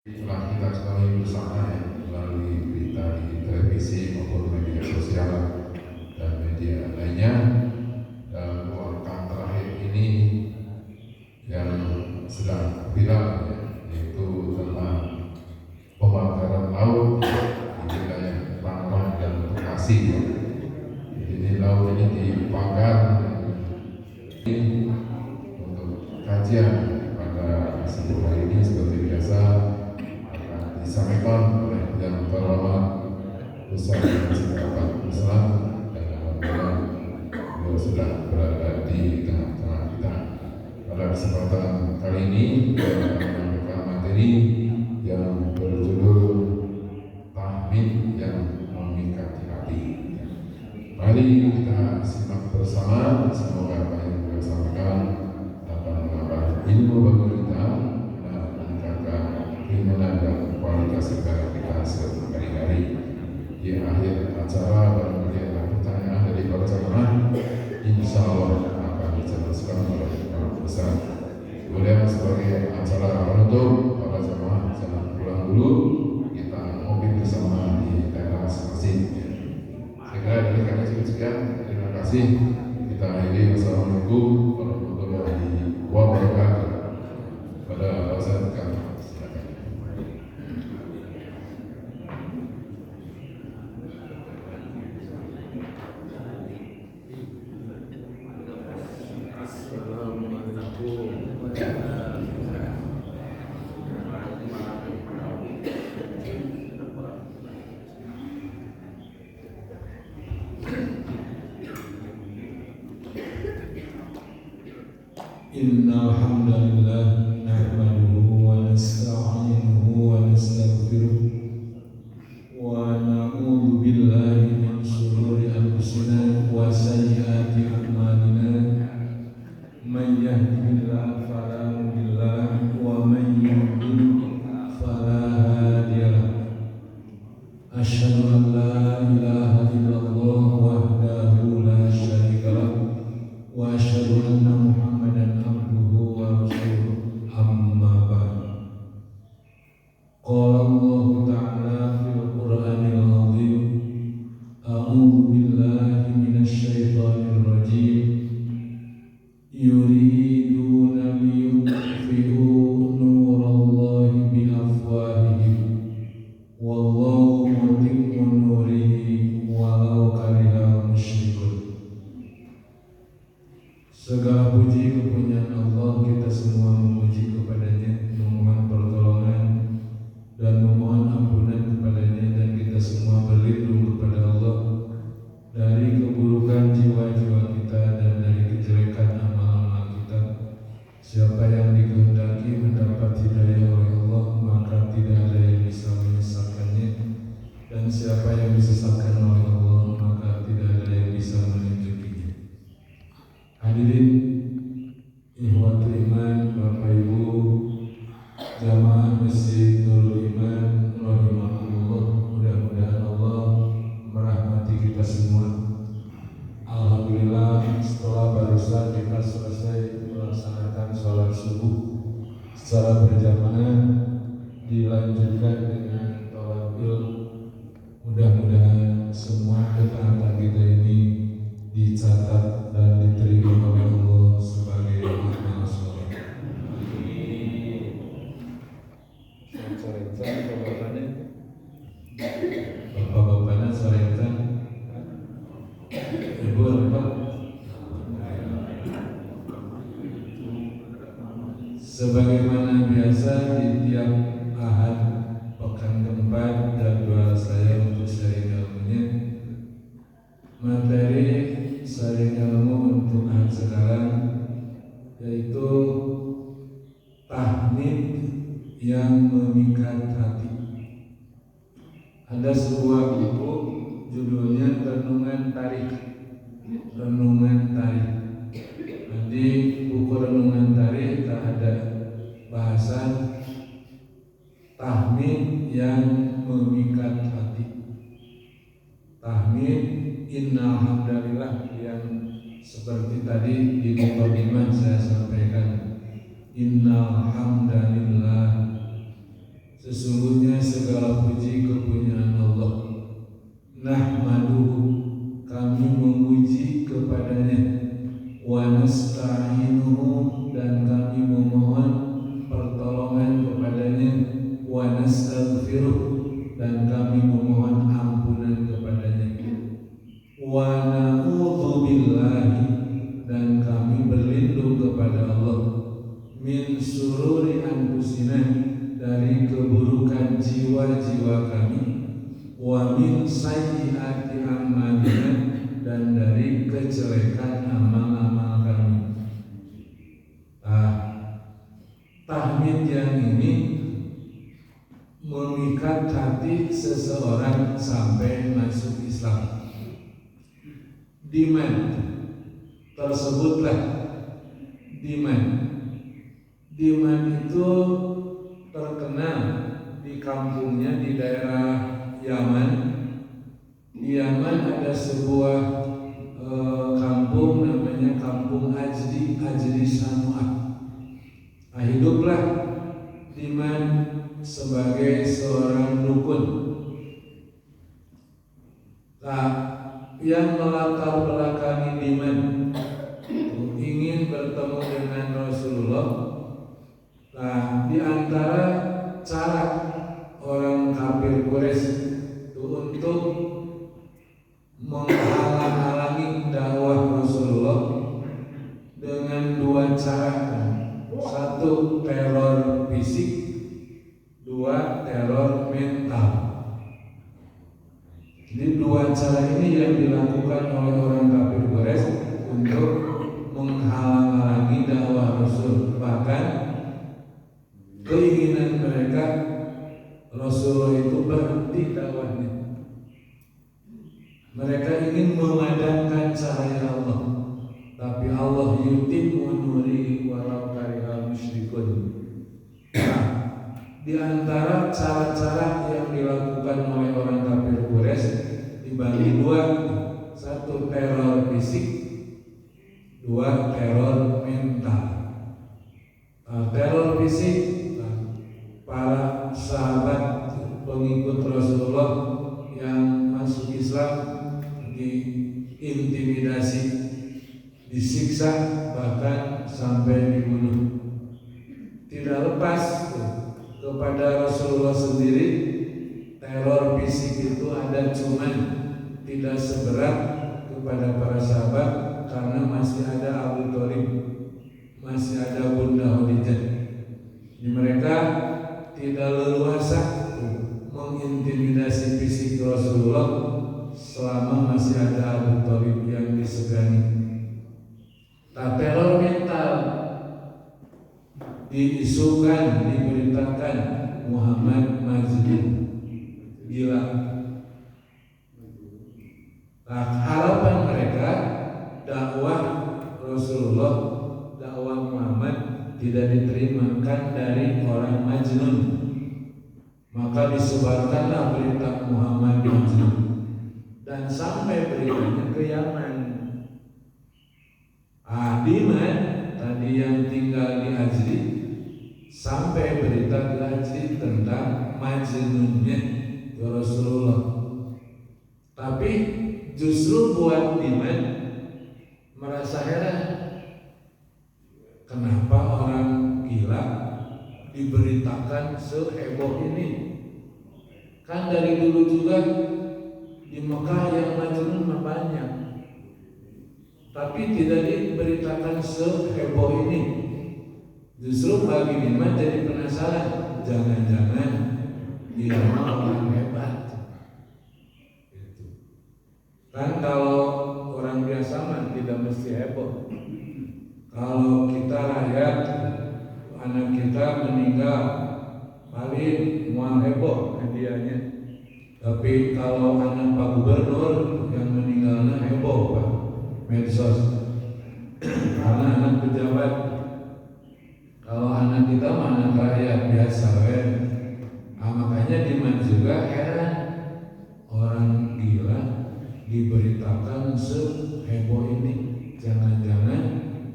Telah kita ketahui bersama ya, melalui berita di televisi maupun media sosial dan media lainnya, bahwa pekan terakhir ini yang sedang viral ya, yaitu tentang pembakaran laut di wilayah Tangerang dan Bekasi ya. Jadi laut ini dibakar untuk kajian pada subuh hari ini seperti biasa disampaikan oleh yang terhormat Ustaz Sirabat Islam dan alhamdulillah beliau sudah berada di tengah-tengah kita. Pada kesempatan kali ini kita akan menyampaikan materi yang berjudul tahmid yang memikat hati. Mari kita simak bersama, semoga apa yang beliau sampaikan dapat menambah ilmu bagi kita dan meningkatkan keimanan dan kualitas ibadah kita sehari-hari. Di akhir acara barangkali ada pertanyaan dari para jamaah, insya Allah akan dijelaskan oleh Pak Ustaz. Kemudian sebagai acara penutup, para jamaah jangan pulang dulu, kita ngopi bersama di teras masjid. Saya kira dari kami sekian, terima kasih. Kita akhiri. Wassalamualaikum warahmatullahi wabarakatuh. Pada Ustaz kami. Innal hamdalillah nahmaduhu wa nasta'inuhu wa nastaghfiruh wa na'udzu billahi min shururi anfusina wa sayyiati a'malina may yahdihillahu fala mudilla lahu wa may yudlil fala hadiya lahu asyhadu an la ilaha illallah wahdahu la syarika lahu wa asyhadu anna Muhammadan abduhu wa rasuluh amma ba'd. Qala Allah ta'ala fil Qur'anil azim, a'udzu billahi minasy syaithanir rajim, yuriduna liyutfi'u nurallahi bi afwahihim wallahu mutimmu nurihi walau karihal musyrikun. Segala puji kepunyaan Allah, kita semua memuji kepadanya, memohon pertolongan dan memohon ampunan kepadanya, dan kita semua berlindung kepada Allah dari keburukan jiwa-jiwa kita dan dari kejelekan amal-amal kita. Siapa yang dikehendaki mendapat hidayah oleh Allah, maka tidak ada yang bisa menyesatkannya, dan siapa yang disesatkan oleh Allah, maka tidak ada yang bisa menunjukinya. Hadirin ikhwatul iman, Bapak Ibu jamaah Masjid Nurul Iman rahimakumullah, mudah-mudahan Allah merahmati kita semua. Alhamdulillah, setelah barusan kita selesai melaksanakan sholat subuh secara berjamaah, dilanjutkan dengan tawafil. Mudah-mudahan semua ketaatan kita ini dicatat dan diterima oleh Allah sebagai amal soleh. Bapak-bapaknya soretan, ibu apa? Sebagaimana biasa di tiap Ahad pekan keempat, jadwal saya untuk sharing ilmunya. Materi sharing ilmu untuk Ahad sekarang yaitu tahmid yang memikat hati. Ada sebuah buku judulnya Renungan Tarik. Renungan Tarik. Di buku Renungan Tarik ada bahasan tahmid yang memikat hati. Tahmid innal hamdalillah yang seperti tadi di mukadimah saya sampaikan, innal hamdalillah Sesungguhnya segala puji kepunyaan Allah. Nahmaduhu, kami memuji kepadanya. Wa nasta'inuhu, dan kami memohon pertolongan kepadanya. Wa nastaghfiruh, dan kami memohon ampunan kepadanya. Wa na'udzu billahi, dan kami berlindung kepada Allah. Min sururi anfusina, dari keburukan jiwa-jiwa kami. Wa min sayyiati a'malina, dan dari kejelekan amal-amal kami. Tahmid yang ini memikat hati seseorang sampai masuk Islam. Diman tersebutlah Diman. Diman itu terkenal di kampungnya di daerah Yaman. Di Yaman ada sebuah kampung namanya Kampung Ajdi Sanua. Hiduplah Diman sebagai seorang dukun. Yang melatar belakangi Diman ingin bertemu dengan Rasulullah. Di antara cara orang kafir Quraisy untuk menghalang-halangi dakwah Rasulullah dengan dua cara. Satu, teror fisik. Dua, teror mental. Jadi dua cara ini yang dilakukan oleh orang kafir Quraisy untuk menghalang-halangi dakwah Rasul. Bahkan keinginan mereka Rasulullah itu berhenti dakwahnya. Mereka ingin memadamkan cahaya Allah, tapi Allah yutimmu nurihi walau karihal musyrikun. Di antara cara-cara yang dilakukan oleh orang kafir Quraisy dibagi dua. Satu, teror fisik. Dua, teror mental. Teror fisik, para sahabat pengikut Rasulullah yang masuk Islam diintimidasi, disiksa, bahkan sampai dibunuh. Tidak lepas kepada Rasulullah sendiri, teror fisik itu ada, cuman tidak seberat kepada para sahabat karena masih ada Abu Thalib, masih ada Bunda Khadijah. Mereka tidak leluasa mengintimidasi fisik Rasulullah selama masih ada Abu Thalib yang disegani. Teror mental diisukan, diberitakan Muhammad Majnun, gila. Harapan mereka dakwah Rasulullah, dakwah Muhammad tidak diterima dari orang Majnun. Maka disebarkanlah berita Muhammad Majnun, dan sampai beritanya ke Yaman. Diman tadi yang tinggal di Ajdi, sampai berita ke Ajdi tentang Majnunnya Rasulullah. Tapi justru buat Diman merasa heran, kenapa orang gila diberitakan seheboh ini? Kan dari dulu juga di Mekah yang Majnun banyak, tapi tidak diberitakan seheboh ini. Justru bagi Diman jadi penasaran, jangan-jangan dia orang hebat. Kan kalau orang biasa mah tidak mesti heboh. Kalau kita rakyat, anak kita meninggal, paling mau heboh hadiahnya. Tapi kalau anak Pak Gubernur yang meninggalnya heboh Pak, medsos. Karena anak pejabat. Kalau anak kita mah anak rakyat biasa kan. Makanya Diman juga heran, orang gila diberitakan seheboh ini, jangan-jangan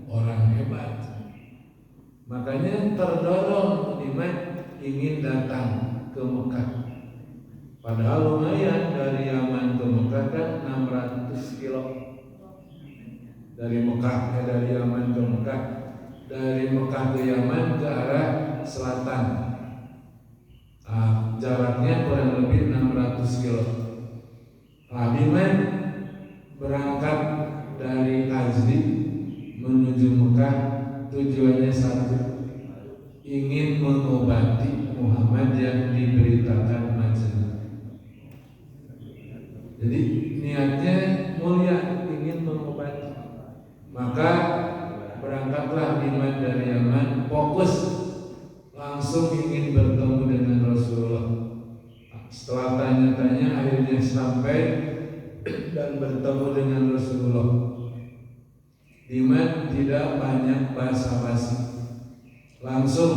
orang hebat. Makanya terdorong Diman ingin datang ke Mekah. Padahal lumayan, dari Yaman ke Mekah kan 600 kilo. Dari Yaman ke Mekah. Dari Mekah ke Yaman ke arah selatan. Jaraknya kurang lebih 600 kilo. Diman berangkat dari Azdi menuju Mekah, tujuannya satu, ingin mengobati Muhammad yang diberitakan majnun. Jadi niatnya mulia, ingin mengobati. Maka berangkatlah Diman dari Yaman, fokus langsung ingin bertemu dengan Rasulullah. Setelah tanya-tanya akhirnya sampai dan bertemu dengan Rasulullah. Diman tidak banyak basa-basi, langsung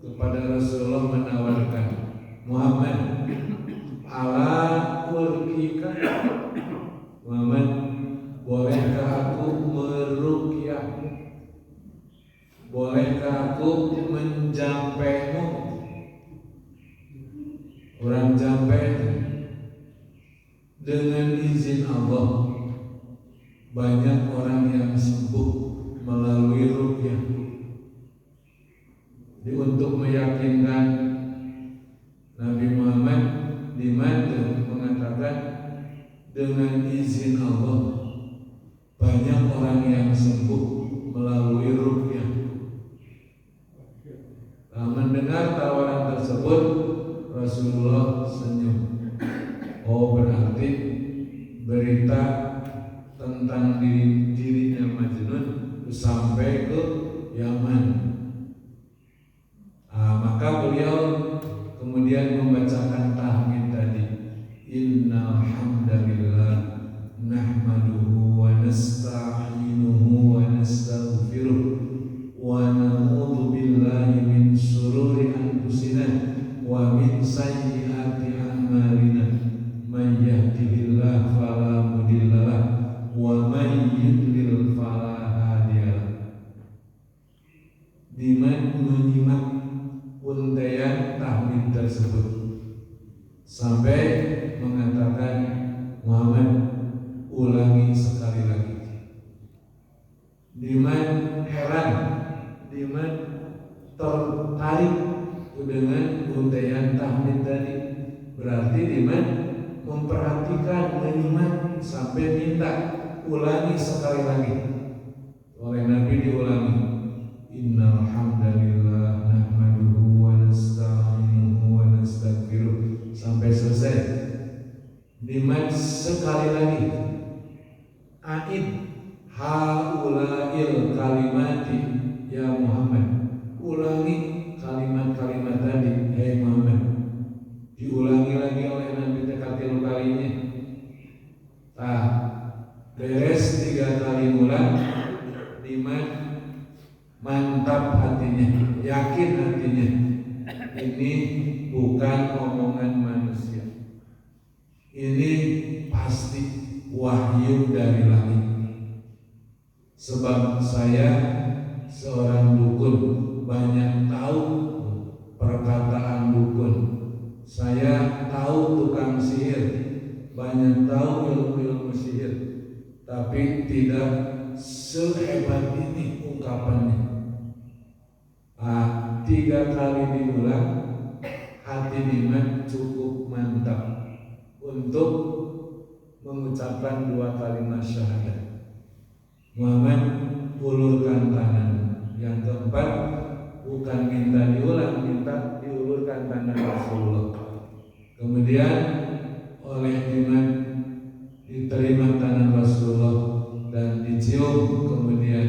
kepada Rasulullah menawarkan, Muhammad, ala urkika, Muhammad, bolehkah aku meruqyah? Bolehkah aku menjampaimu? Orang jampai dengan izin Allah. Banyak orang yang sembuh melalui ruqyah. Jadi untuk meyakinkan Nabi Muhammad, Diman mengatakan dengan izin Allah banyak orang yang sembuh melalui ruqyah. Mendengar tawaran tersebut, Rasulullah senyum. Oh, berarti berita tentang dirinya majnun sampai ke Yaman. Maka beliau kemudian membacakan tahmid tadi. Innal hamdalillah nahmaduhu wa nasta'inuhu wa nastaghfiruh wa na'udzu billahi min shururi anfusina wa min sayyiati a'malina. May yahdihillahu fala mudhillalah wa may yudlil fala hadiyalah. Diman menyimak untaian tahmid tersebut sampai mengatakan, Muhammad, ulangi sekali lagi. Diman heran, Diman tertarik dengan untaian tahmid tadi. Berarti Diman memperhatikan, menyimak sampai minta ulangi sekali lagi. Oleh Nabi diulangi. Innal hamdalillah nahmaduhu wa nasta'inuhu wa nastaghfiruh sampai selesai. Diman sekali lagi. Aid haula'il kalimati ya Muhammad. Ulangi kalimat-kalimat tadi, hai Muhammad. Diulangi lagi oleh Nabi tekatil kalinya. Beres 3 kali ulang, Diman mantap hatinya, yakin hatinya, ini bukan omongan manusia, ini pasti wahyu dari langit. Sebab saya seorang dukun, banyak tahu perkataan dukun. Saya tahu tukang sihir, banyak tahu ilmu-ilmu sihir, tapi tidak sehebat ini ungkapannya. 3 kali diulang, hati Diman cukup mantap untuk mengucapkan 2 kalimat syahadat. Muhammad, ulurkan tangan. Yang keempat, bukan minta diulang, minta diulurkan tangan Rasulullah. Kemudian oleh Diman diterima tangan Rasulullah dan dicium, kemudian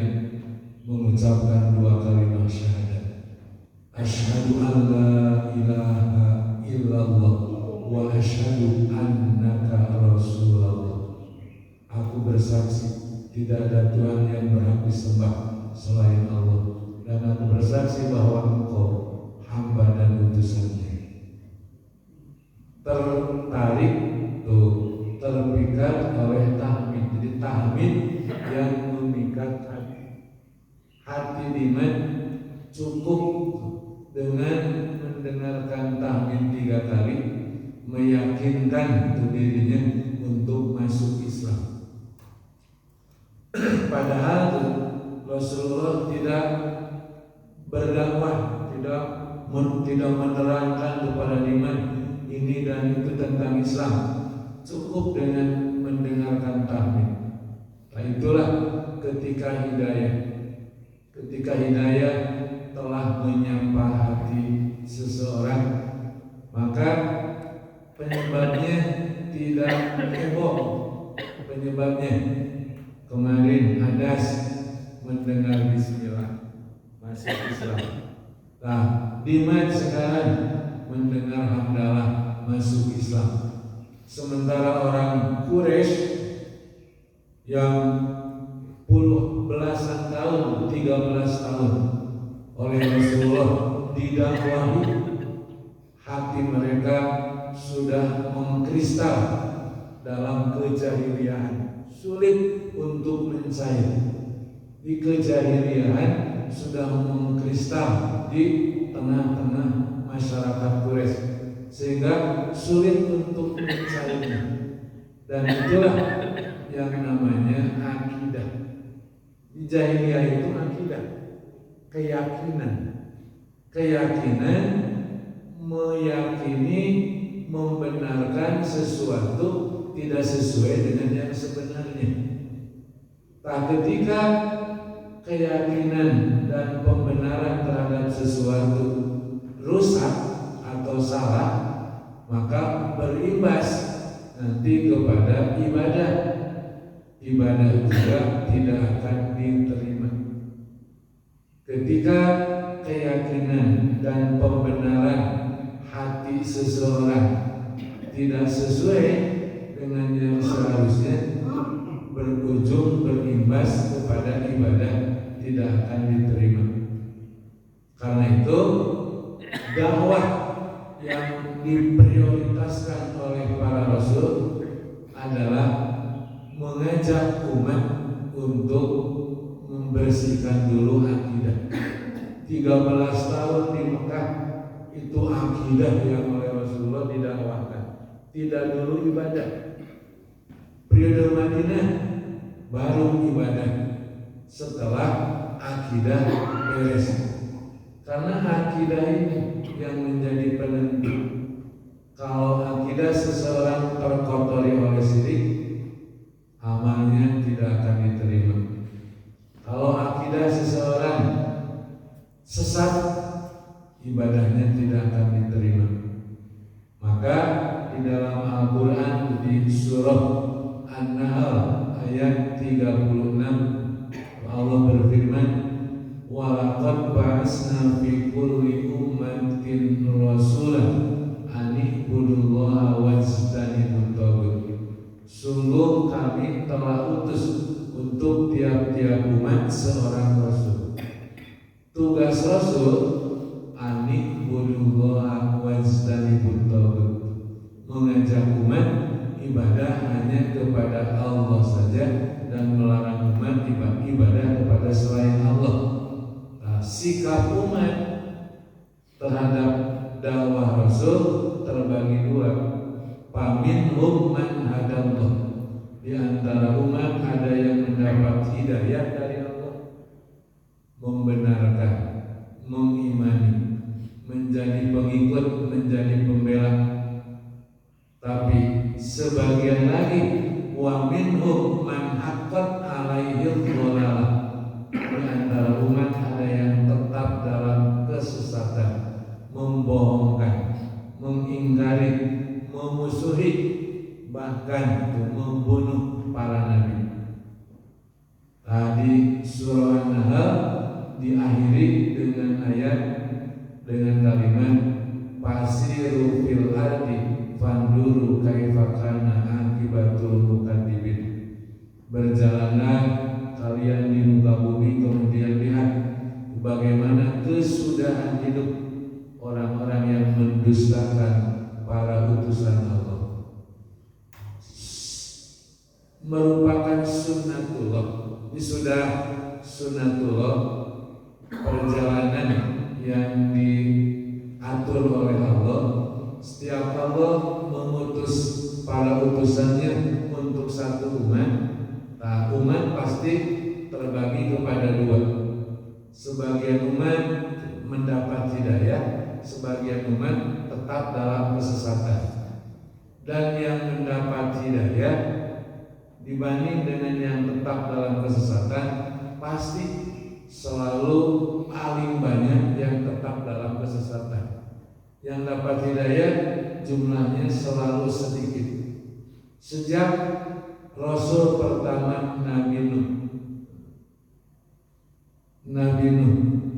mengucapkan 2 kalimat syahadat. Asyhadu an la ilaha illallah wa asyhadu annaka rasulullah. Aku bersaksi tidak ada Tuhan yang berhak disembah selain Allah, dan aku bersaksi bahwa Engkau hamba dan utusannya. Tertarik tuh, terpikat oleh tahmid. Jadi tahmid yang memikat hati Diman cukup dengan mendengarkan tahmid 3 kali meyakinkan dirinya untuk masuk Islam. Padahal Rasulullah tidak berdakwah, tidak menerangkan kepada iman ini dan itu tentang Islam. Cukup dengan mendengarkan tahmid. Nah itulah ketika hidayah telah menyapa hati seseorang, maka penyebabnya tidak heboh. Penyebabnya kemarin hadas mendengar bismillah masuk Islam. Nah, Dimat sekarang mendengar hamdalah masuk Islam. Sementara orang Quraisy yang belasan tahun, 13 tahun oleh Rasulullah didakwahi, hati mereka sudah mengkristal dalam kejahiliahan, sulit untuk mencair. Di kejahiliahan sudah mengkristal di tengah-tengah masyarakat Quraisy, sehingga sulit untuk mencairnya. Dan itulah yang namanya akidah. Di jahiliyah itu akidah, keyakinan meyakini membenarkan sesuatu tidak sesuai dengan yang sebenarnya. Nah, ketika keyakinan dan pembenaran terhadap sesuatu rusak atau salah, maka berimbas nanti kepada ibadah. Ibadah juga tidak akan diterima. Ketika keyakinan dan pembenaran hati seseorang tidak sesuai dengan yang seharusnya, berujung berimbas kepada ibadah tidak akan diterima. Karena itu dakwah yang diprioritaskan oleh para rasul adalah mengajak umat untuk membersihkan dulu akidah. 13 tahun di Mekah itu akidah yang oleh Rasulullah didakwahkan, tidak dulu ibadah. Periode Madinah baru ibadah setelah akidah beres. Karena akidah ini yang menjadi penentu. Kalau akidah seseorang terkotori oleh syirik, amalnya tidak akan diterima. Kalau akidah seseorang sesat, ibadahnya tidak akan diterima. Maka di dalam Al-Quran di surah An-Nahl ayat 36 Allah berfirman, "Walaqad ba'atsna fi kulli ummatin rasulan an i'budullaha wajtanibut taghut." Sungguh kami telah utus untuk tiap-tiap umat seorang rasul. Tugas rasul an i'budullaha wajtanibut taghut, mengajak umat ibadah hanya kepada Allah saja dan melarang umat ibadah kepada selain Allah. Nah, sikap umat terhadap dakwah Rasul terbagi dua. Faminhum man hadallah, di antara umat ada yang mendapat hidayah dari Allah, membenarkan, mengimani, menjadi pengikut, menjadi pembela. Tapi sebagian lagi, wa minhum man haqqat alaihi dhalalah, di antara umat ada yang tetap dalam kesesatan, membohongkan, mengingkari, memusuhi, bahkan membunuh para nabi. Tadi surah An-Nahl diakhiri dengan ayat dengan kalimat fasiru fil ardi fanduru kaifa kana akibatul mukadzibin. Berjalanlah kalian di muka bumi, kemudian lihat bagaimana kesudahan hidup orang-orang yang mendustakan para utusan Allah. Merupakan sunnatullah. Ini sudah sunnatullah, perjalanan yang diatur oleh Allah. Setiap tetap dalam kesesatan. Dan yang mendapat hidayah dibanding dengan yang tetap dalam kesesatan pasti selalu paling banyak yang tetap dalam kesesatan. Yang dapat hidayah jumlahnya selalu sedikit. Sejak Rasul pertama Nabi Nuh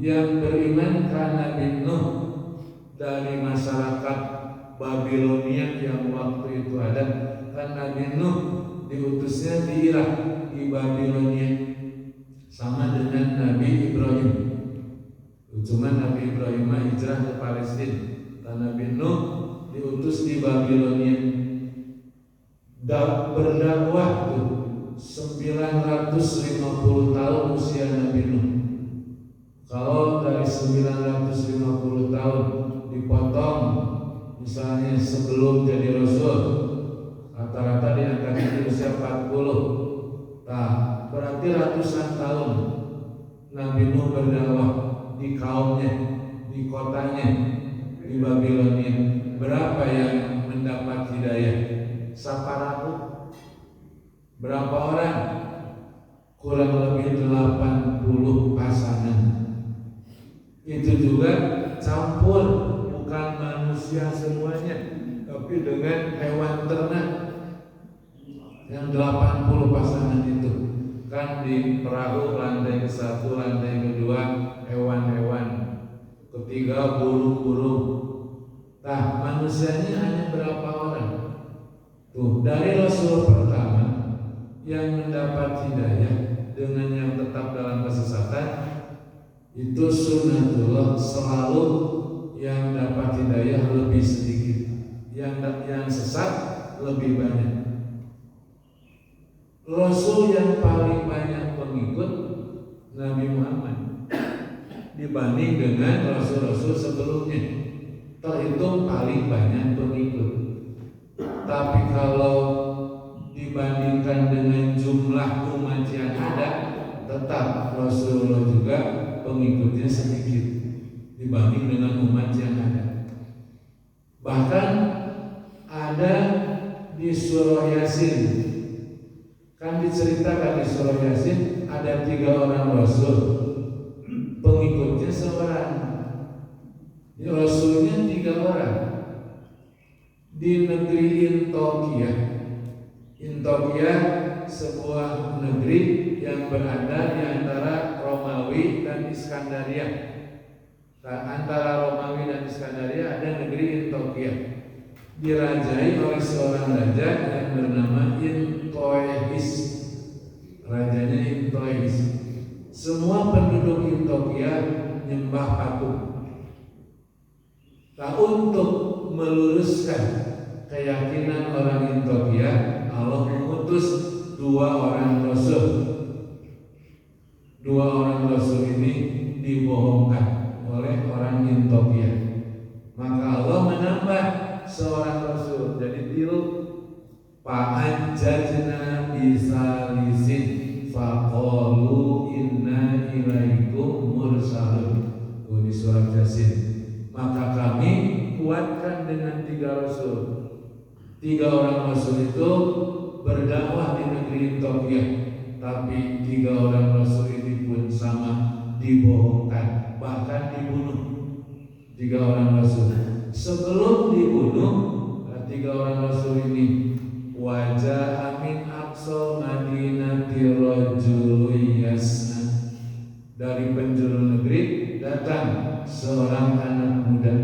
yang beriman karena Nabi Nuh dari masyarakat Babilonia yang waktu itu ada, kan Nabi Nuh diutusnya di Irak, di Babilonia, sama dengan Nabi Ibrahim. Cuma Nabi Ibrahim hijrah ke Palestina, dan Nabi Nuh diutus di Babilonia. Berdakwah tuh 950 tahun usia Nabi Nuh. Kalau dari 950 tahun dipotong, misalnya sebelum jadi Rasul, rata-rata diangkat usia 40. Nah, berarti ratusan tahun Nabi Nuh berdakwah di kaumnya, di kotanya, di Babilonia. Berapa yang mendapat hidayah? Saparaku. Berapa orang? Kurang lebih 80 pasangan. Itu juga campur, bukan manusia semuanya, tapi dengan hewan ternak. Yang 80 pasangan itu kan di perahu, lantai ke-1, lantai ke-2 hewan-hewan, ketiga burung-burung. Nah, manusianya hanya berapa orang? Tuh, dari Rasul pertama yang mendapat hidayah dengan yang tetap dalam kesesatan, itu sunnatullah selalu yang dapat hidayah lebih sedikit, yang sesat lebih banyak. Rasul yang paling banyak pengikut Nabi Muhammad dibanding dengan rasul-rasul sebelumnya, terhitung paling banyak pengikut. Tapi kalau dibandingkan dengan jumlah umat yang ada, tetap Rasulullah juga pengikutnya sedikit dibanding dengan umat yang ada. Bahkan ada di surah Yasin, kan diceritakan di surah Yasin ada 3 orang Rasul, pengikutnya seorang. Rasulnya 3 orang. Di negeri Intokia, sebuah negeri yang berada di antara Romawi dan Iskandaria. Nah, antara Romawi dan Iskandaria ada negeri Intokia, dirajai oleh seorang raja yang bernama Intoeis. Rajanya Intoeis. Semua penduduk Intokia nyembah patung. Nah, untuk meluruskan keyakinan orang Intokia, Allah mengutus 2 orang Rasul. 2 orang Rasul ini dibohongkan oleh orang Intokia. Maka Allah menambah seorang Rasul. Jadi tiru, fa'ajjajna bisalisin faqalu inna ilaikum mursalun. Di surat Yasin. Maka kami kuatkan dengan 3 Rasul. 3 orang Rasul itu berdakwah di negeri Intokia, tapi 3 orang Rasul ini pun sama dibohongkan, bahkan dibunuh. 3 orang Rasul. Sebelum dibunuh, 3 orang Rasul ini, wajah amin aqsal madinati rajulun yas'a. Dari penjuru negeri datang seorang anak muda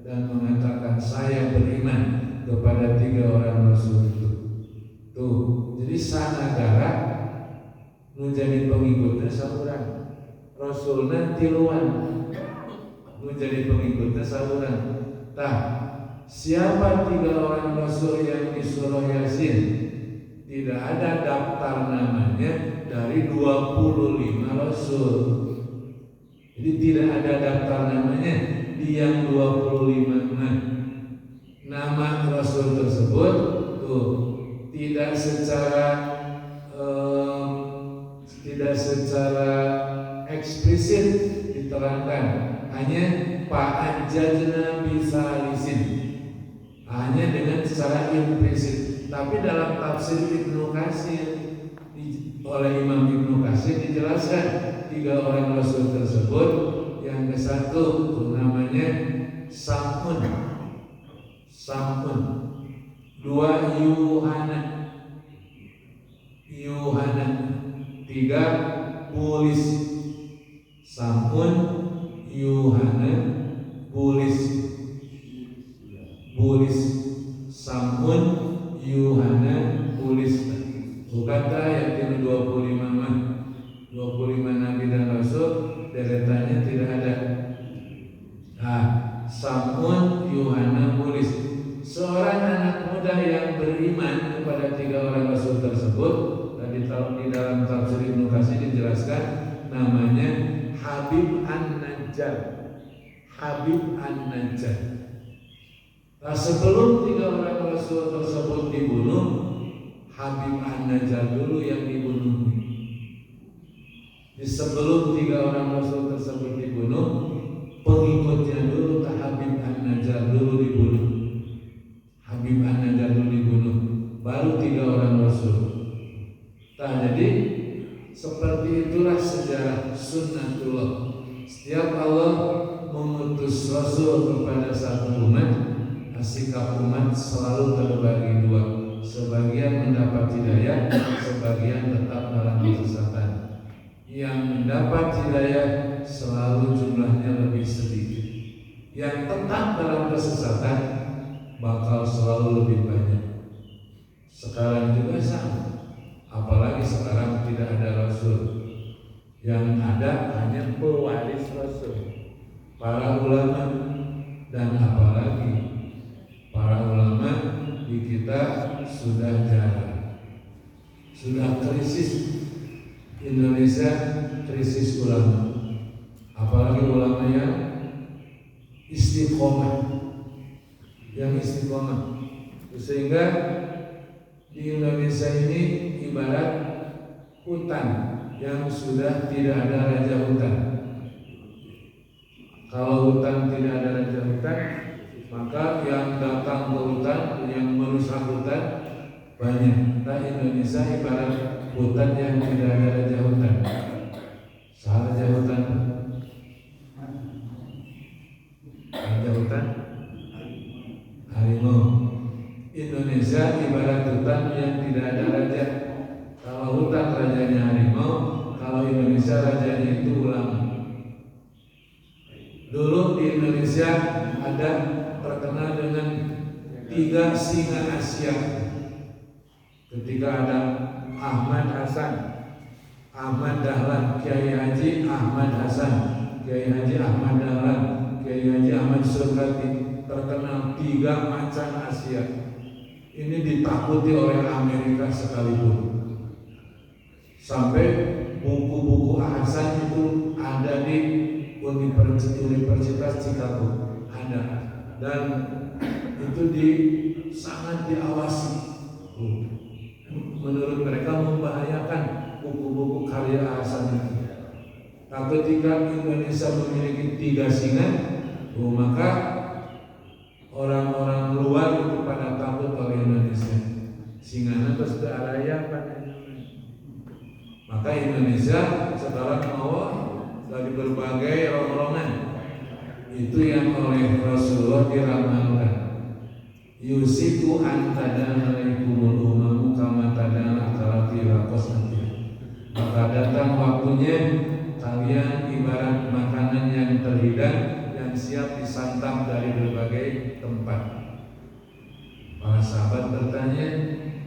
dan mengatakan, saya beriman kepada 3 orang Rasul itu. Tuh, jadi sanagara menjadi pengikutnya saluran, Rasulnya tiluan menjadi pengikutnya saluran. Nah, siapa 3 orang Rasul yang di surah Yasin? Tidak ada daftar namanya dari 25 Rasul. Jadi tidak ada daftar namanya di yang 25 nama Rasul tersebut tuh tidak secara eksplisit diterangkan, hanya fa'ajjajna bisalisin. hanya dengan secara implisit. Tapi dalam tafsir Ibnu Katsir oleh Imam Ibnu Katsir dijelaskan 3 orang Rasul tersebut. Yang ke-1 namanya Samun, 2 Yuhana, 3 Bulis. Samun, Yuhana, Bulis, Samun, Yuhana, Bulis. Bukankah ayat yang 25 Nabi dan Rasul deretannya tidak ada. Samun, Yuhana, Bulis, seorang anak muda yang beriman kepada 3 orang Rasul tersebut. Tadi di dalam tafsir Ibnu Katsir dijelaskan namanya Habib An-Najjar. Nah, sebelum 3 orang Rasul tersebut dibunuh, Habib An-Najjar dulu yang dibunuh. Sebelum 3 orang Rasul tersebut dibunuh, pengikutnya dulu Habib An-Najjar dulu dibunuh. Baru 3 orang Rasul. Nah, jadi seperti itulah sejarah sunnatullah. Setiap Allah mengutus Rasul kepada satu umat, sikap umat selalu terbagi 2. Sebagian mendapat hidayah, sebagian tetap dalam kesesatan. Yang mendapat hidayah selalu jumlahnya lebih sedikit. Yang tetap dalam kesesatan bakal selalu lebih banyak. Sekarang juga sama. Apalagi sekarang tidak ada Rasul. Yang ada hanya pewaris Rasul, para ulama. Dan apalagi para ulama di kita sudah jarang. Sudah krisis Indonesia, krisis ulama. Apalagi ulama yang istiqomah, sehingga di Indonesia ini ibarat hutan yang sudah tidak ada raja hutan. Kalau hutan tidak ada raja hutan, maka yang datang ke hutan, yang merusak hutan banyak. Nah, Indonesia ibarat hutan yang tidak ada raja hutan. Raja hutan harimau. Indonesia ibarat hutan yang tidak ada raja. Kalau hutan rajanya harimau, kalau Indonesia rajanya itu ulama. Dulu di Indonesia ada terkenal dengan 3 singa Asia. Ketika ada Ahmad Hasan, Ahmad Dahlan, Kiai Haji Ahmad Hasan, Kiai Haji Ahmad Dahlan, Kiai Haji Ahmad Surgati, terkenal 3 macan Asia. Ini ditakuti oleh Amerika sekalipun. Sampai buku-buku Hasan itu ada di Universitas Chicago, ada, dan itu sangat diawasi. Menurut mereka membahayakan buku-buku karya Hasan itu. Nah, ketika Indonesia memiliki 3 singa, maka orang-orang luar itu pada takut oleh Indonesia. Singana terus beraraya pada maka Indonesia sekarang mau dari berbagai rongrongan itu yang oleh Rasulullah diramalkan. Yusiku antadana alaikumul umamu kama tadana akalati rakosati. Maka datang waktunya kalian ibarat makanan yang terhidang yang siap disantap dari berbagai tempat. Para sahabat bertanya,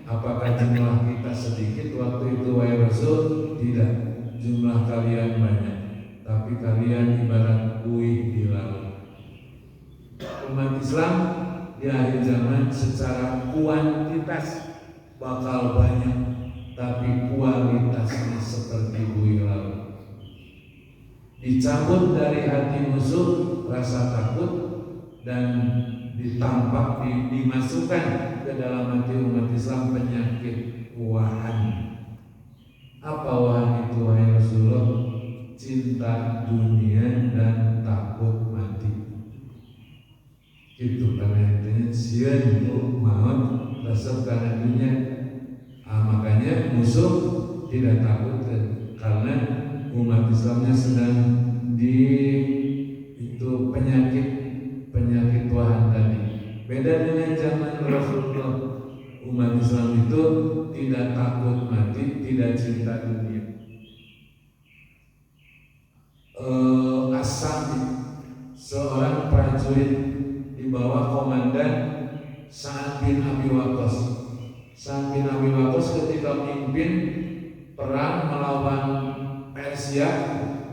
apakah jumlah kita sedikit waktu itu wahai Rasul? Tidak, jumlah kalian banyak, tapi kalian ibarat buih di laut. Umat Islam di akhir zaman secara kuantitas bakal banyak, tapi kualitasnya seperti buih laut. Dicabut dari hati musuh rasa takut dan ditampak dimasukkan ke dalam hati umat Islam penyakit wahan. Apa wahan itu wahai Rasulullah? Cinta dunia dan takut mati. Itu panennya sieun maut resep kana dunia. Makanya musuh tidak takut karena umat Islamnya sedang di itu penyakit tuahan tadi. Beda dengan zaman Rasulullah, umat Islam itu tidak takut mati, tidak cinta dunia. As-Sa'di, seorang prajurit di bawah komandan Sa'ad bin Abi Waqqas. Sa'ad bin Abi Waqqas ketika memimpin perang melawan Persia,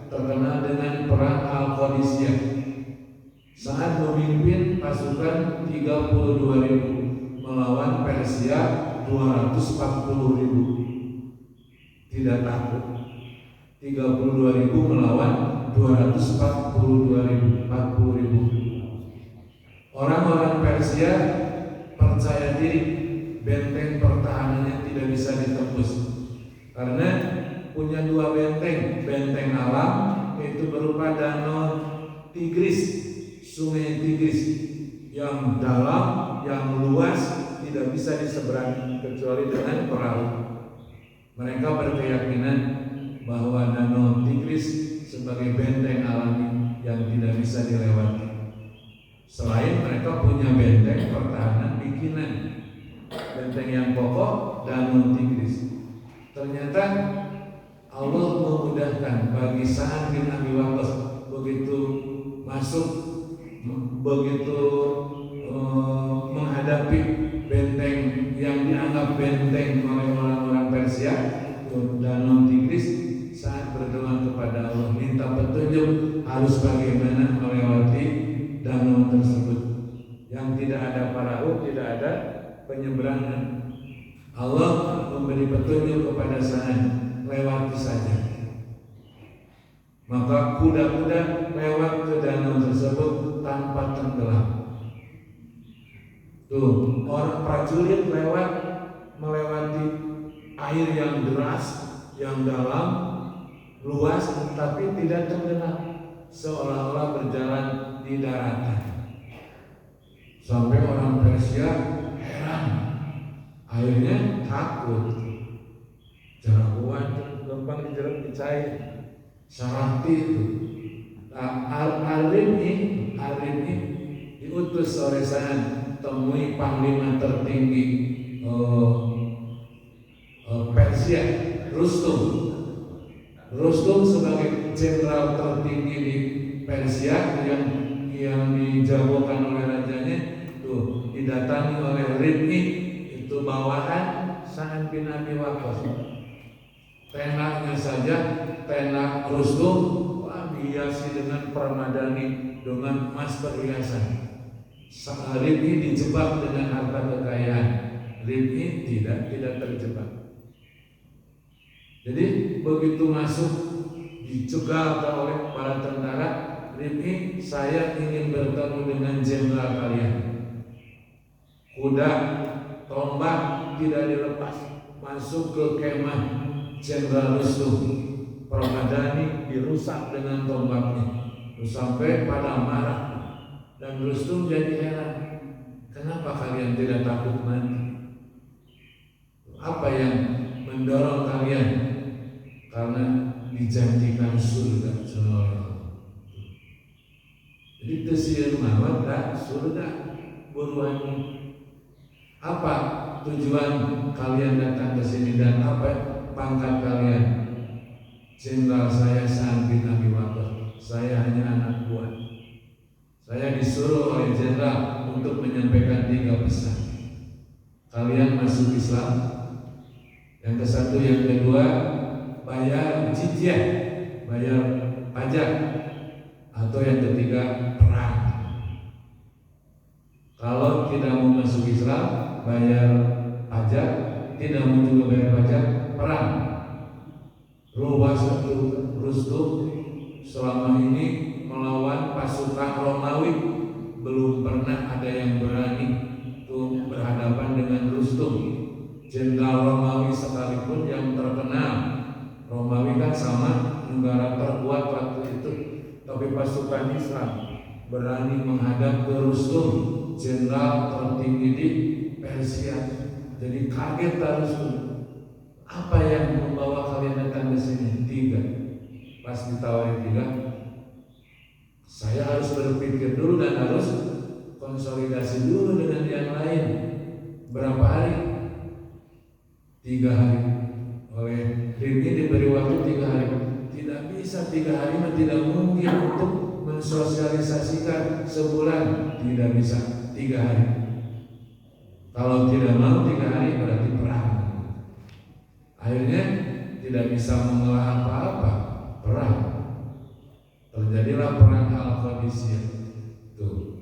terkenal dengan perang Al-Qadisiyah. Sa'ad memimpin pasukan 32.000 melawan Persia 240.000. Tidak takut. 32.000 melawan 240.000. Orang-orang Persia percaya diri benteng pertahanannya tidak bisa ditembus karena punya dua benteng alam, yaitu berupa danau Tigris, sungai Tigris yang dalam, yang luas, tidak bisa diseberangi kecuali dengan perahu. Mereka berkeyakinan bahwa danau Tigris sebagai benteng alami yang tidak bisa dilewati. Selain mereka punya benteng pertahanan bikinan, benteng yang pokok danau Tigris. Ternyata Allah memudahkan bagi Sa'ad bin Abi Waqqas begitu masuk, begitu menghadapi benteng yang dianggap benteng oleh orang-orang Persia, danau Tigris. Saat berdoa kepada Allah, minta petunjuk harus bagaimana melewati danau tersebut yang tidak ada perahu, tidak ada penyeberangan. Allah memberi petunjuk kepada Sa'ad, lewati saja. Maka kuda-kuda lewat ke danau tersebut tanpa tenggelam. Tuh, orang prajurit melewati air yang deras, yang dalam, luas, tapi tidak tenggelam, seolah-olah berjalan di daratan. Sampai orang Persia heran, akhirnya takut. Jarak kuat, gampang dijeruk dicair, sarati itu. Alim ini diutus oleh Sa'ad temui panglima tertinggi Persia, Rustum sebagai jenderal tertinggi di Persia yang dijagokan oleh rajanya, tuh didatangi oleh Ribni, itu bawahan Sa'ad bin Abi Waqqas. Tenaknya saja, tenak Rustum dihiasi dengan permadani, dengan emas perhiasan. Ribni dijebak dengan harta kekayaan, Ribni tidak terjebak. Jadi begitu masuk dicegal oleh para tentara, Ribni, saya ingin bertemu dengan jenderal kalian. Kuda, tombak tidak dilepas, masuk ke kemah Jenderal Rustum. Permadani dirusak dengan tombaknya, sampai pada marah. Dan Rustum jadi heran, kenapa kalian tidak takut mati? Apa yang mendorong kalian? Karena dijanjikan surga seolah. Jadi tesir mawar dan surga buruan. Apa tujuan kalian datang ke sini dan apa pangkat kalian? Jenderal saya Sa'ad bin Abi Waqqas. Saya hanya anak buah. Saya disuruh oleh jenderal untuk menyampaikan 3 pesan. Kalian masuk Islam. Yang ke satu, yang kedua, bayar jizyah, bayar pajak, atau yang ketiga perang. Kalau tidak mau masuk Islam, bayar pajak, tidak mau juga bayar pajak, perang. Rustum selama ini melawan pasukan Romawi, belum pernah ada yang berani untuk berhadapan dengan Rustum. Jenderal Romawi sekalipun yang terkenal, Romawi kan sama negara terkuat waktu itu, tapi pasukan Islam berani menghadap ke Rustum. jenderal tertinggi di Persia. Jadi kaget harus, apa yang membawa kalian datang ke sini? 3. Pas ditawari 3, saya harus berpikir dulu dan harus konsolidasi dulu dengan yang lain. Berapa hari? 3 hari. Oleh Rini diberi waktu 3 hari. Tidak bisa 3 hari, tidak mungkin untuk mensosialisasikan sebulan. Tidak bisa 3 hari. Kalau tidak mau 3 hari berarti perang. Akhirnya tidak bisa mengelola apa-apa, perang. Terjadilah perang Al-Qadisiyah. Tuh.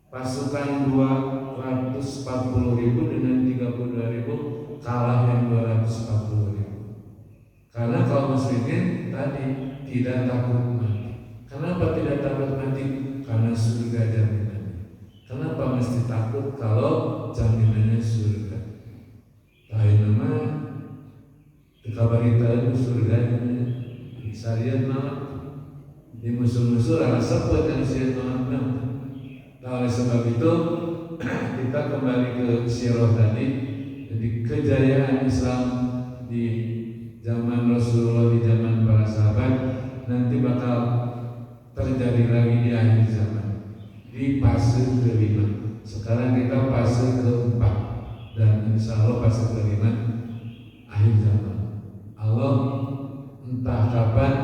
Pasukan 240.000 dengan 32.000 kalah yang 240.000. Karena kaum muslimin tadi tidak takut mati. Kenapa tidak takut mati? Karena surga jaminannya. Kenapa mesti takut kalau jaminannya surga? Lain nama kabarita itu surga syariat nama di musuh-musuh rasa sebut yang syariat nama. Nah, oleh sebab itu kita kembali ke sirah tadi. Jadi kejayaan Islam di zaman Rasulullah, di zaman para sahabat nanti bakal terjadi lagi di akhir zaman, di fase kelima. Sekarang kita fase keempat dan insya Allah fase kelima akhir zaman. Allah entah kapan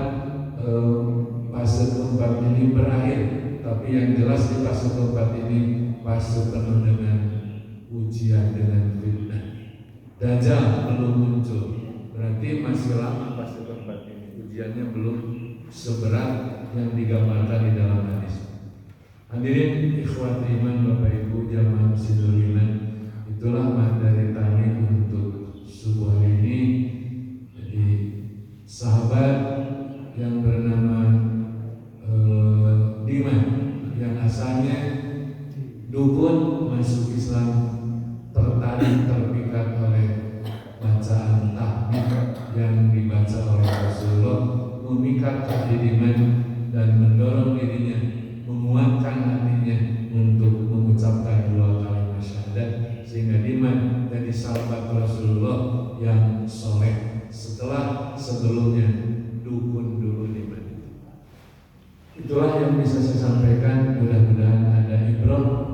fase keempat ini berakhir, tapi yang jelas di fase keempat ini fase penuh dengan ujian, dengan fitnah. Dajjal belum muncul, berarti masih lama fase keempat ini. Ujiannya belum seberat yang digambarkan di dalam hadis. Hadirin ikhwat iman, Bapak Ibu jamaah muslimin iman, itulah materi kami untuk subuh hari ini. Jadi sahabat yang bernama Diman yang asalnya dukun masuk Islam, tertarik, terpikat oleh bacaan tahmid yang dibaca oleh Rasulullah, memikat hati Diman dan mendorong dirinya, menguatkan hatinya untuk mengucapkan 2 kalimat syahadat, sehingga Diman jadi sahabat Rasulullah yang soleh setelah sebelumnya dukun dulu Diman. Itulah yang bisa saya sampaikan. Mudah-mudahan ada ibrah